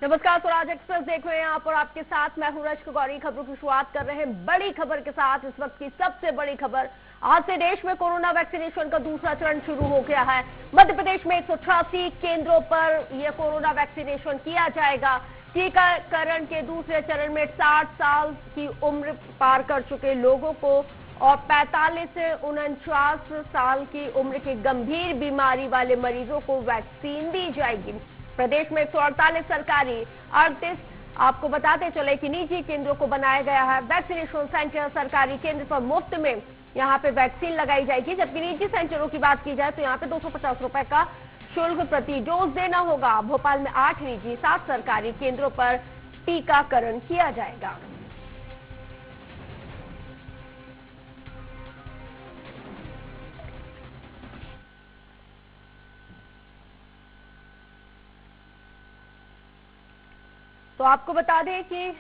नमस्कार, स्वराज एक्सप्रेस देख रहे हैं आप और आपके साथ मैं हूं रश्क गौरी। खबरों की शुरुआत कर रहे हैं बड़ी खबर के साथ। इस वक्त की सबसे बड़ी खबर, आज से देश में कोरोना वैक्सीनेशन का दूसरा चरण शुरू हो गया है। मध्य प्रदेश में 188 केंद्रों पर यह कोरोना वैक्सीनेशन किया जाएगा। टीकाकरण के दूसरे चरण में 60 साल की उम्र पार कर चुके लोगों को और 45 से 49 साल की उम्र के गंभीर बीमारी वाले मरीजों को वैक्सीन दी जाएगी। प्रदेश में 148 सरकारी 38 आपको बताते चले कि निजी केंद्रों को बनाया गया है वैक्सीनेशन सेंटर। सरकारी केंद्र पर मुफ्त में यहां पे वैक्सीन लगाई जाएगी, जबकि निजी सेंटरों की बात की जाए तो यहां पे 250 रुपए का शुल्क प्रति डोज देना होगा। भोपाल में 8 निजी 7 सरकारी केंद्रों पर टीकाकरण किया जाएगा। तो आपको बता दें कि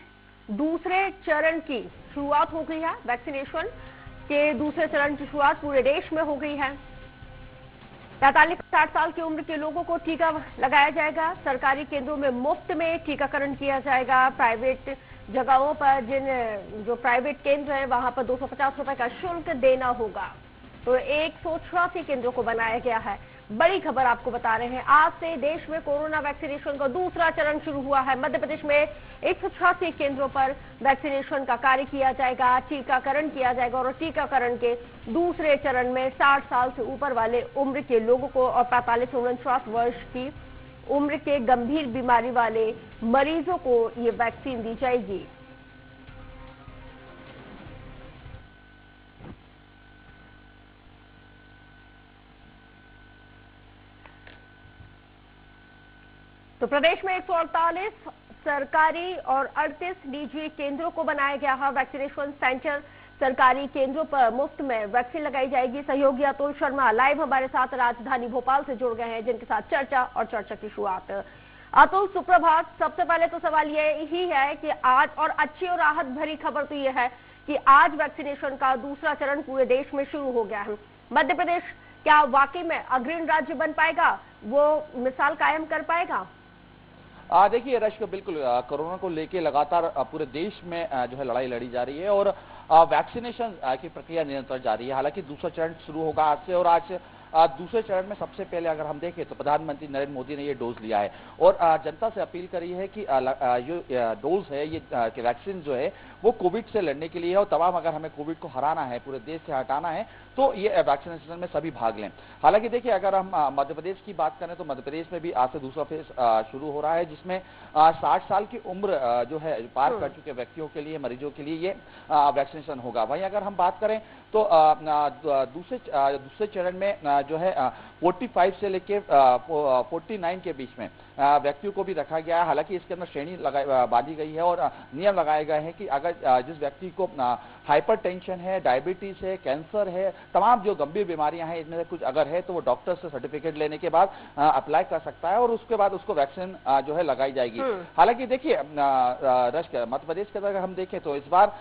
दूसरे चरण की शुरुआत हो गई है। वैक्सीनेशन के दूसरे चरण की शुरुआत पूरे देश में हो गई है। 45 से 60 साल की उम्र के लोगों को टीका लगाया जाएगा। सरकारी केंद्रों में मुफ्त में टीकाकरण किया जाएगा। प्राइवेट जगहों पर जो प्राइवेट केंद्र है वहां पर 250 रुपए का शुल्क देना होगा। तो 188 केंद्रों को बनाया गया है। बड़ी खबर आपको बता रहे हैं, आज से देश में कोरोना वैक्सीनेशन का दूसरा चरण शुरू हुआ है। मध्य प्रदेश में 188 केंद्रों पर वैक्सीनेशन का कार्य किया जाएगा, टीकाकरण किया जाएगा और टीकाकरण के दूसरे चरण में 60 साल से ऊपर वाले उम्र के लोगों को और 45 से 49 वर्ष की उम्र के गंभीर बीमारी वाले मरीजों को ये वैक्सीन दी जाएगी। तो प्रदेश में 148 सरकारी और 38 निजी केंद्रों को बनाया गया है वैक्सीनेशन सेंटर। सरकारी केंद्रों पर मुफ्त में वैक्सीन लगाई जाएगी। सहयोगी अतुल शर्मा लाइव हमारे साथ राजधानी भोपाल से जुड़ गए हैं, जिनके साथ चर्चा की शुरुआत। अतुल, सुप्रभात। सबसे पहले तो सवाल ये ही है कि आज, और अच्छी और राहत भरी खबर तो ये है कि आज वैक्सीनेशन का दूसरा चरण पूरे देश में शुरू हो गया है। मध्य प्रदेश क्या वाकई में अग्रणी राज्य बन पाएगा, वो मिसाल कायम कर पाएगा? देखिए रश्क, बिल्कुल कोरोना को लेके लगातार पूरे देश में जो है लड़ाई लड़ी जा रही है और वैक्सीनेशन की प्रक्रिया निरंतर जारी है। हालांकि दूसरा चरण शुरू होगा आज से और आज दूसरे चरण में सबसे पहले अगर हम देखें तो प्रधानमंत्री नरेंद्र मोदी ने ये डोज लिया है और जनता से अपील करी है कि जो डोज है, ये वैक्सीन जो है वो कोविड से लड़ने के लिए है और तमाम अगर हमें कोविड को हराना है, पूरे देश से हटाना है, तो ये वैक्सीनेशन में सभी भाग लें। हालांकि देखिए, अगर हम मध्य प्रदेश की बात करें तो मध्य प्रदेश में भी आज से दूसरा फेज शुरू हो रहा है, जिसमें 60 साल की उम्र जो है पार कर चुके व्यक्तियों के लिए, मरीजों के लिए ये वैक्सीनेशन होगा। वहीं अगर हम बात करें तो दूसरे चरण में जो है 45 से लेके 49 के बीच में व्यक्तियों को भी रखा गया है। हालांकि इसके अंदर श्रेणी बांधी गई है और नियम लगाए गए हैं कि अगर जिस व्यक्ति को हाइपरटेंशन है, डायबिटीज है, कैंसर है, तमाम जो गंभीर बीमारियां हैं, इनमें से कुछ अगर है तो वो डॉक्टर से सर्टिफिकेट लेने के बाद अप्लाई कर सकता है और उसके बाद उसको वैक्सीन जो है लगाई जाएगी। हालांकि देखिए रश्क, मध्य प्रदेश के अगर हम देखें तो इस बार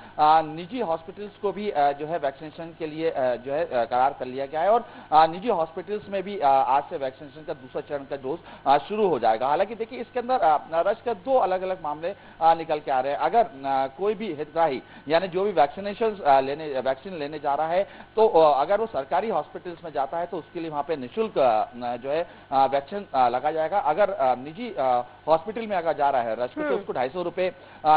निजी हॉस्पिटल्स को भी जो है वैक्सीनेशन के लिए जो है करार कर लिया गया है और निजी हॉस्पिटल्स में भी आज से वैक्सीनेशन का दूसरा चरण का डोज शुरू हो जाएगा। हालांकि देखिए, इसके अंदर रश्क दो अलग अलग मामले निकल के आ रहे हैं। अगर कोई भी हितग्राही यानी जो भी वैक्सीन लेने जा रहा है तो अगर वो सरकारी हॉस्पिटल्स में जाता है तो उसके लिए वहां पे निःशुल्क जो है वैक्सीन लगा जाएगा। अगर निजी हॉस्पिटल में अगर जा रहा है रश्क तो उसको 250 रुपए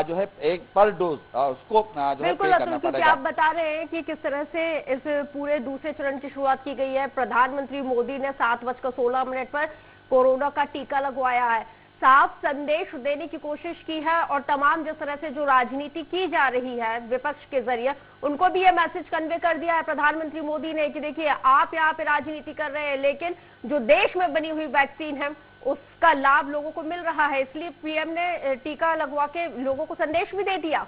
जो है एक पर डोज उसको जो है पे करना पड़ेगा। आप बता रहे हैं कि किस तरह से इस पूरे दूसरे चरण की शुरुआत की गई है। प्रधानमंत्री मोदी ने 7:16 पर कोरोना का टीका लगवाया है, साफ संदेश देने की कोशिश की है और तमाम जिस तरह से जो राजनीति की जा रही है विपक्ष के जरिए, उनको भी यह मैसेज कन्वे कर दिया है प्रधानमंत्री मोदी ने कि देखिए, आप यहाँ पे राजनीति कर रहे हैं लेकिन जो देश में बनी हुई वैक्सीन है उसका लाभ लोगों को मिल रहा है। इसलिए पीएम ने टीका लगवा के लोगों को संदेश भी दे दिया।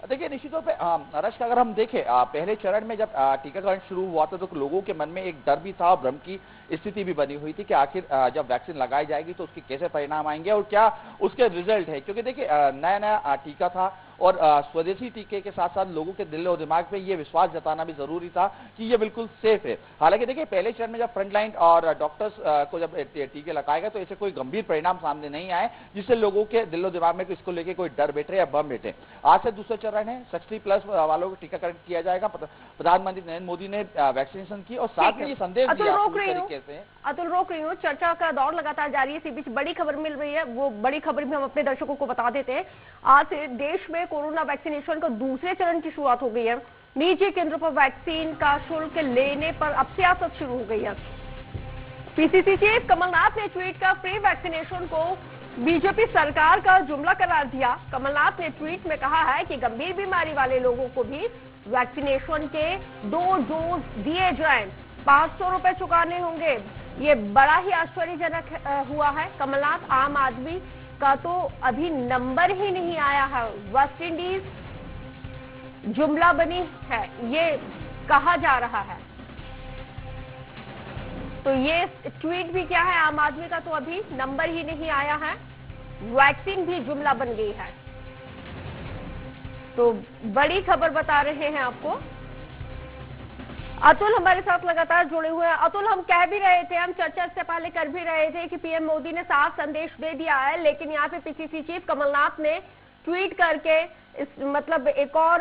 देखिए, निश्चित तौर पे रश्क, अगर हम देखें पहले चरण में जब टीकाकरण शुरू हुआ था तो लोगों के मन में एक डर भी था और भ्रम की स्थिति भी बनी हुई थी कि आखिर जब वैक्सीन लगाई जाएगी तो उसके कैसे परिणाम आएंगे और क्या उसके रिजल्ट है, क्योंकि देखिए नया टीका था और स्वदेशी टीके के साथ साथ लोगों के दिल और दिमाग पे ये विश्वास जताना भी जरूरी था कि ये बिल्कुल सेफ है। हालांकि देखिए पहले चरण में जब फ्रंटलाइन और डॉक्टर्स को जब टीके लगाए गए तो ऐसे कोई गंभीर परिणाम सामने नहीं आए जिससे लोगों के दिल और दिमाग में इसको लेके कोई डर बैठे या बम बैठे। आज से दूसरा चरण है, 60+ वालों को टीकाकरण किया जाएगा। प्रधानमंत्री नरेंद्र मोदी ने वैक्सीनेशन की और साथ में ये संदेश दिया तरीके से। अतुल रोक रही हूँ, चर्चा का दौर लगातार जारी है। इसी बीच बड़ी खबर मिल रही है, वो बड़ी खबर भी हम अपने दर्शकों को बता देते हैं। आज से देश में कोरोना वैक्सीनेशन का दूसरे चरण की शुरुआत हो गई है। निजी केंद्रों पर वैक्सीन का शुल्क लेने पर अब सियासत शुरू हो गई है। पीसीसी चीफ कमलनाथ ने ट्वीट कर फ्री वैक्सीनेशन को बीजेपी सरकार का जुमला करार दिया। कमलनाथ ने ट्वीट में कहा है कि गंभीर बीमारी वाले लोगों को भी वैक्सीनेशन के 2 डोज दिए जाएं, 500 रुपए चुकाने होंगे। ये बड़ा ही आश्चर्यजनक हुआ है। कमलनाथ आम आदमी का तो अभी नंबर ही नहीं आया है, वेस्ट इंडीज जुमला बनी है, ये कहा जा रहा है। तो ये ट्वीट भी क्या है, आम आदमी का तो अभी नंबर ही नहीं आया है, वैक्सीन भी जुमला बन गई है। तो बड़ी खबर बता रहे हैं आपको। अतुल हमारे साथ लगातार जुड़े हुए हैं। अतुल, हम कह भी रहे थे, हम चर्चा से पहले कर भी रहे थे कि पीएम मोदी ने साफ संदेश दे दिया है, लेकिन यहाँ पे पीसीसी चीफ कमलनाथ ने ट्वीट करके इस मतलब एक और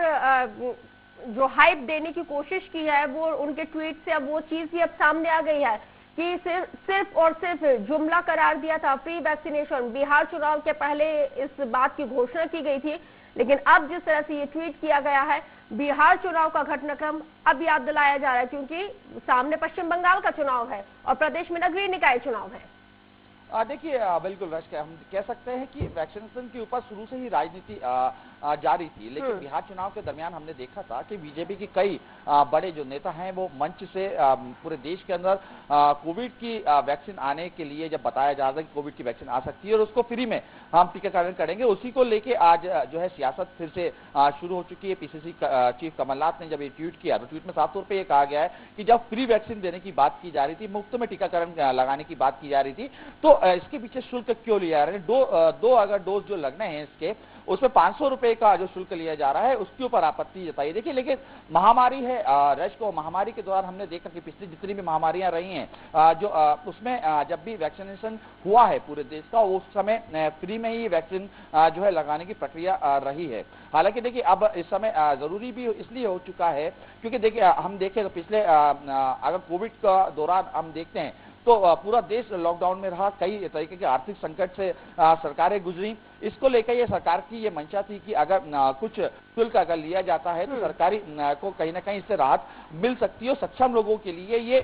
जो हाइप देने की कोशिश की है, वो उनके ट्वीट से अब वो चीज भी अब सामने आ गई है कि सिर्फ और सिर्फ जुमला करार दिया था फ्री वैक्सीनेशन। बिहार चुनाव के पहले इस बात की घोषणा की गई थी, लेकिन अब जिस तरह से ये ट्वीट किया गया है, बिहार चुनाव का घटनाक्रम अब याद दिलाया जा रहा है, क्योंकि सामने पश्चिम बंगाल का चुनाव है और प्रदेश में नगरीय निकाय चुनाव है। देखिए बिल्कुल रश, हम कह सकते हैं कि वैक्सीनेशन के ऊपर शुरू से ही राजनीति जारी थी, लेकिन बिहार चुनाव के दरमियान हमने देखा था कि बीजेपी के कई बड़े जो नेता हैं वो मंच से पूरे देश के अंदर कोविड की वैक्सीन आने के लिए जब बताया जा रहा था कि कोविड की वैक्सीन आ सकती है और उसको फ्री में हम टीकाकरण करेंगे, उसी को लेके आज जो है सियासत फिर से शुरू हो चुकी है। पीसीसी चीफ कमलनाथ ने जब ये ट्वीट किया तो ट्वीट में साफ तौर पर यह कहा गया है कि जब फ्री वैक्सीन देने की बात की जा रही थी, मुफ्त में टीकाकरण लगाने की बात की जा रही थी, तो इसके पीछे शुल्क क्यों लिया जा रहा है? दो अगर डोज जो लगने हैं इसके, उसमें 500 रुपए का जो शुल्क लिया जा रहा है, उसके ऊपर आपत्ति जताई। देखिए लेकिन महामारी है रश को, महामारी के दौरान हमने देखा कि पिछली जितनी भी महामारियां रही हैं जो उसमें जब भी वैक्सीनेशन हुआ है पूरे देश का, उस समय फ्री में ही वैक्सीन जो है लगाने की प्रक्रिया रही है। हालांकि देखिए अब इस समय जरूरी भी इसलिए हो चुका है क्योंकि देखिए हम देखें तो पिछले अगर कोविड का दौरान हम देखते हैं तो पूरा देश लॉकडाउन में रहा, कई तरीके के आर्थिक संकट से सरकारें गुजरी। इसको लेकर ये सरकार की ये मंशा थी कि अगर कुछ शुल्क अगर लिया जाता है तो सरकारी को कहीं ना कहीं इससे राहत मिल सकती है। सक्षम लोगों के लिए ये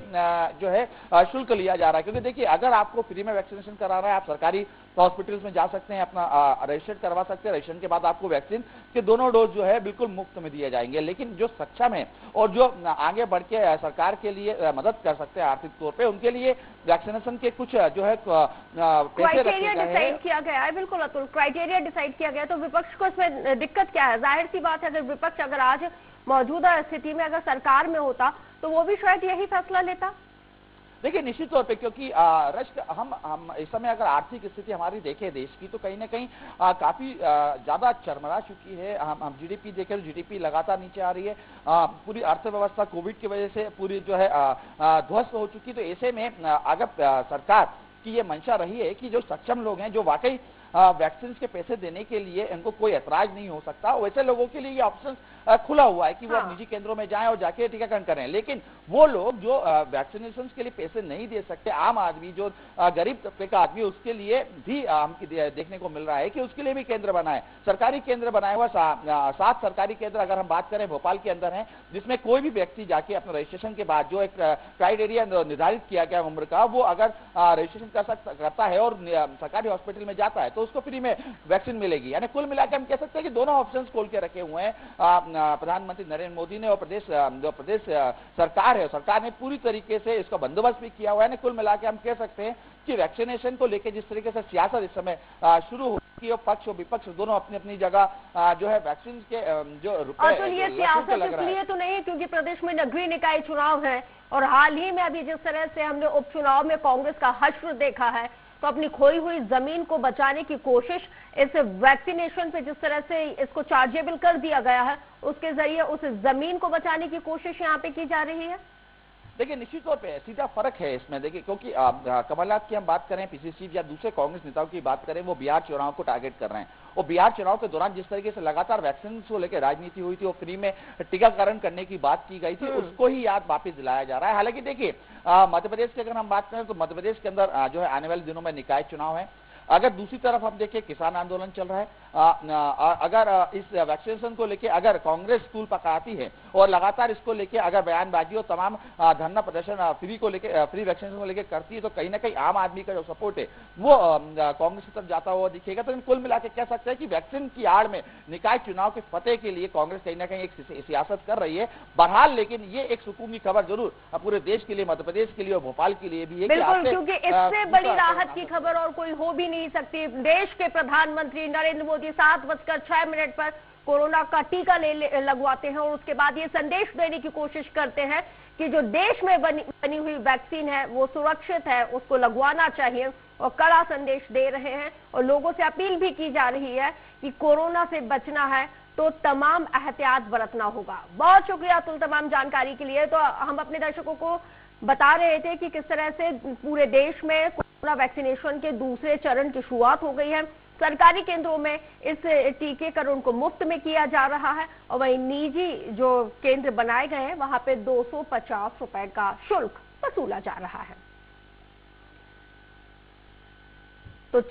जो है शुल्क लिया जा रहा है, क्योंकि देखिए अगर आपको फ्री में वैक्सीनेशन कराना है, आप सरकारी हॉस्पिटल्स में जा सकते हैं, अपना रजिस्टर करवा सकते हैं। रजिस्ट्रेशन के बाद आपको वैक्सीन के दोनों डोज जो है बिल्कुल मुफ्त में दिए जाएंगे। लेकिन जो सक्षम है और जो आगे बढ़ के सरकार के लिए मदद कर सकते हैं आर्थिक तौर पे, उनके लिए वैक्सीनेशन के कुछ जो है पैसे रखे गए हैं। डिसाइड किया गया है। बिल्कुल अतुल, क्राइटेरिया डिसाइड किया गया है, तो विपक्ष को इसमें दिक्कत क्या है? जाहिर सी बात है, अगर विपक्ष अगर आज मौजूदा स्थिति में अगर सरकार में होता तो वो भी शायद यही फैसला लेता। देखिए निश्चित तौर पे, क्योंकि रश्क हम इस समय अगर आर्थिक स्थिति हमारी देखें देश की, तो कहीं ना कहीं काफी ज्यादा चरमरा चुकी है। हम जीडीपी देखें तो जीडीपी लगातार नीचे आ रही है। पूरी अर्थव्यवस्था कोविड की वजह से पूरी जो है ध्वस्त हो चुकी। तो ऐसे में अगर सरकार की ये मंशा रही है कि जो सक्षम लोग हैं, जो वाकई वैक्सीन के पैसे देने के लिए इनको कोई ऐतराज नहीं हो सकता, वैसे लोगों के लिए ये ऑप्शन खुला हुआ है कि वो निजी केंद्रों में जाएं और जाके टीकाकरण करें। लेकिन वो लोग जो वैक्सीनेशन के लिए पैसे नहीं दे सकते, आम आदमी जो गरीब तबके का आदमी, उसके लिए भी देखने को मिल रहा है कि उसके लिए भी केंद्र बनाए, सरकारी केंद्र बनाए हुआ 7 सरकारी केंद्र अगर हम बात करें भोपाल के अंदर है, जिसमें कोई भी व्यक्ति जाके अपने रजिस्ट्रेशन के बाद जो एक क्राइटेरिया निर्धारित किया गया उम्र का, वो अगर रजिस्ट्रेशन करता है और सरकारी हॉस्पिटल में जाता है तो उसको फ्री में वैक्सीन मिलेगी। यानी कुल मिलाकर हम कह सकते हैं कि दोनों ऑप्शन खोल के रखे हुए हैं प्रधानमंत्री नरेंद्र मोदी ने और प्रदेश सरकार है, सरकार ने पूरी तरीके से इसका बंदोबस्त भी किया हुआ है। कुल मिलाकर हम कह सकते हैं कि वैक्सीनेशन को लेकर जिस तरीके से सियासत इस समय शुरू हो चुकी है, पक्ष और विपक्ष दोनों अपनी अपनी जगह जो है वैक्सीन के जो रुपए तो ये सियासत इसलिए तो नहीं क्योंकि प्रदेश में नगरीय निकाय चुनाव है और हाल ही में अभी जिस तरह से हमने उपचुनाव में कांग्रेस का हश्र देखा है, तो अपनी खोई हुई जमीन को बचाने की कोशिश इस वैक्सीनेशन पे जिस तरह से इसको चार्जेबल कर दिया गया है, उसके जरिए उस जमीन को बचाने की कोशिश यहाँ पे की जा रही है। देखिए निश्चित तौर पे सीधा फर्क है इसमें। देखिए क्योंकि कमलनाथ की हम बात करें, पीसीसी या दूसरे कांग्रेस नेताओं की बात करें, वो बिहार चुनाव को टारगेट कर रहे हैं। और बिहार चुनाव के दौरान जिस तरीके से लगातार वैक्सीन को लेकर राजनीति हुई थी और फ्री में टीकाकरण करने की बात की गई थी, उसको ही याद वापिस दिलाया जा रहा है। हालांकि देखिए मध्य प्रदेश की अगर हम बात करें तो मध्य प्रदेश के अंदर जो है आने वाले दिनों में निकाय चुनाव है। अगर दूसरी तरफ हम देखिए किसान आंदोलन चल रहा है, अगर इस वैक्सीनेशन को लेके अगर कांग्रेस तूल पकाती है और लगातार इसको लेके अगर बयानबाजी और तमाम धरना प्रदर्शन फ्री वैक्सीनेशन को लेके करती है, तो कहीं ना कहीं आम आदमी का जो सपोर्ट है वो कांग्रेस की तरफ जाता हुआ दिखेगा। तो कुल मिला के कह सकते हैं कि वैक्सीन की आड़ में निकाय चुनाव के फतेह के लिए कांग्रेस कहीं ना कहीं एक सियासत कर रही है। बहरहाल लेकिन ये एक सुकून की खबर जरूर पूरे देश के लिए, मध्य प्रदेश के लिए और भोपाल के लिए भी है। बिल्कुल, क्योंकि इससे बड़ी राहत की खबर और कोई हो भी नहीं सकती। देश के प्रधानमंत्री नरेंद्र मोदी 7:06 पर कोरोना का टीका लगवाते हैं और उसके बाद ये संदेश देने की कोशिश करते हैं कि जो देश में बनी हुई वैक्सीन है वो सुरक्षित है, उसको लगवाना चाहिए, और कड़ा संदेश दे रहे हैं। और लोगों से अपील भी की जा रही है कि कोरोना से बचना है तो तमाम एहतियात बरतना होगा। बहुत शुक्रिया अतुल तमाम जानकारी के लिए। तो हम अपने दर्शकों को बता रहे थे कि किस तरह से पूरे देश में कोरोना वैक्सीनेशन के दूसरे चरण की शुरुआत हो गई है। सरकारी केंद्रों में इस टीकाकरण को मुफ्त में किया जा रहा है और वहीं निजी जो केंद्र बनाए गए हैं वहां पे 250 रुपए का शुल्क वसूला जा रहा है। तो